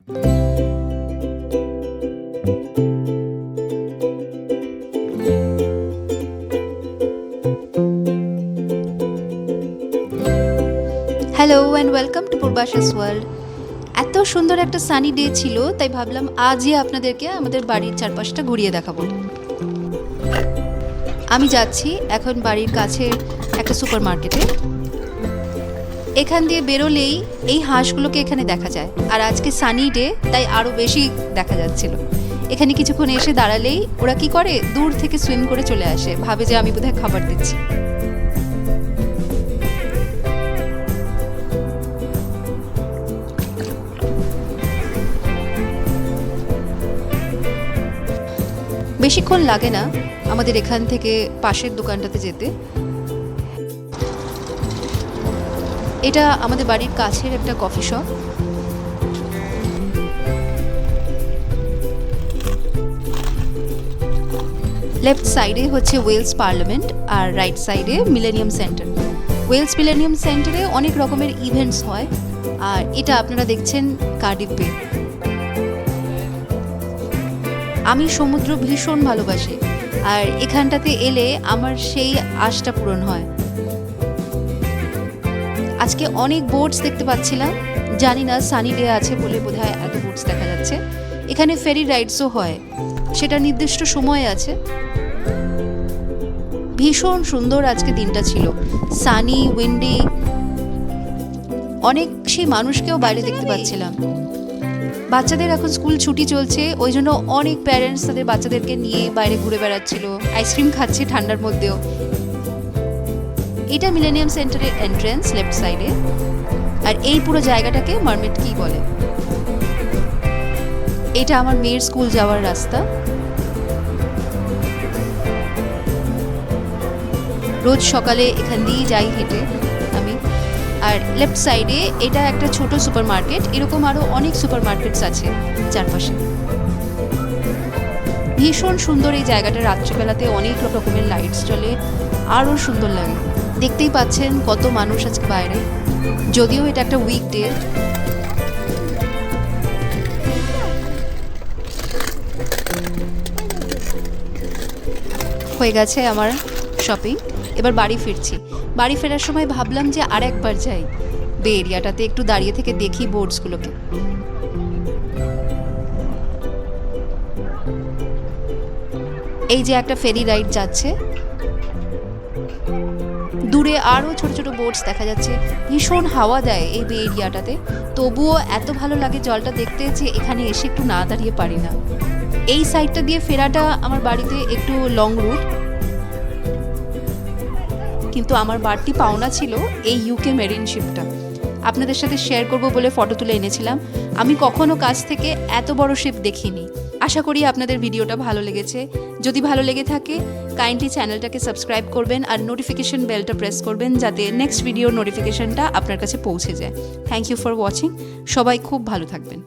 Hello and welcome to পূর্বাশাস world. এত সুন্দর একটা সানি ডে ছিল, তাই ভাবলাম আজই আপনাদেরকে আমাদের বাড়ির চারপাশটা ঘুরিয়ে দেখাবো। আমি যাচ্ছি এখন বাড়ির কাছে একটা সুপার মার্কেটে। এখান দিয়ে বেরোলেই এই হাঁসগুলোকে এখানে দেখা যায়, আর আজকে সানি ডে তাই আরও বেশি দেখা যাচ্ছিল। এখানে কিছুক্ষণ এসে দাঁড়ালেই ওরা কি করে, দূর থেকে সুইম করে চলে আসে, ভাবে যে আমি বোধহয় খাবার দিচ্ছি। বেশিক্ষণ লাগে না আমাদের এখান থেকে পাশের দোকানটাতে যেতে। এটা আমাদের বাড়ির কাছের একটা কফি শপ। লেফট সাইডে হচ্ছে ওয়েলস পার্লামেন্ট আর রাইট সাইডে মিলেনিয়াম সেন্টার। ওয়েলস মিলেনিয়াম সেন্টারে অনেক রকমের ইভেন্টস হয়, আর এটা আপনারা দেখছেন কার্ডিফ বে। আমি সমুদ্র ভীষণ ভালোবাসি, আর এখানটাতে এলে আমার সেই আশটা পূরণ হয়। আজকে অনেক বোটস দেখতে পাচ্ছিলাম, জানি না সানি ডে আছে বলে বোধহয় এত বোটস দেখা যাচ্ছে। এখানে ফেরি রাইডসও হয়, সেটা নির্দিষ্ট সময় আছে। ভীষণ সুন্দর আজকে দিনটা ছিল, সানি, উইন্ডি। অনেক সেই মানুষকেও বাইরে দেখতে পাচ্ছিলাম। বাচ্চাদের এখন স্কুল ছুটি চলছে, ওই জন্য অনেক প্যারেন্টস তাদের বাচ্চাদেরকে নিয়ে বাইরে ঘুরে বেড়াচ্ছিল, আইসক্রিম খাচ্ছে ঠান্ডার মধ্যেও। এটা মিলেনিয়াম সেন্টারের এন্ট্রেন্স লেফট সাইডে, আর এই পুরো জায়গাটাকে মার্মেড কি বলে। এটা আমার মেয়ের স্কুল যাওয়ার রাস্তা। রোজ সকালে এখান দিয়েই যাই হেঁটে আমি। আর লেফট সাইডে এটা একটা ছোট সুপার মার্কেট, এরকম আরও অনেক সুপার মার্কেটস আছে চারপাশে। ভীষণ সুন্দর এই জায়গাটা, রাত্রিবেলাতে অনেক রকমের লাইটস চলে, আরও সুন্দর লাগে। দেখতেই পাচ্ছেন কত মানুষ আজকে বাইরে, যদিও এটা একটা উইকডে। হয়ে গেছে আমার শপিং, এবার বাড়ি ফিরছি। বাড়ি ফেরার সময় ভাবলাম যে আর একবার যাই বে এরিয়াটাতে, একটু দাঁড়িয়ে থেকে দেখি বোর্ডসগুলোকে। এই যে একটা ফেরি রাইড যাচ্ছে, দূরে আরও ছোট ছোট বোটস দেখা যাচ্ছে। ভীষণ হাওয়া দেয় এই বে এরিয়াটাতে, তবুও এত ভালো লাগে জলটা দেখতে যে এখানে এসে একটু না দাঁড়িয়ে পারি না। এই সাইডটা দিয়ে ফেরাটা আমার বাড়িতে একটু লং রুট, কিন্তু আমার বাড়তি পাওনা ছিল এই ইউকে মেরিন শিপটা। আপনাদের সাথে শেয়ার করব বলে ফটো তুলে এনেছিলাম। আমি কখনো কাছ থেকে এত বড় শিপ দেখিনি। আশা করি আপনাদের ভিডিওটা ভালো লেগেছে। যদি ভালো লেগে থাকে কাইন্ডলি চ্যানেলটাকে সাবস্ক্রাইব করবেন আর নোটিফিকেশন বেলটা প্রেস করবেন, যাতে নেক্সট ভিডিওর নোটিফিকেশনটা আপনার কাছে পৌঁছে যায়। Thank you for watching. সবাই খুব ভালো থাকবেন।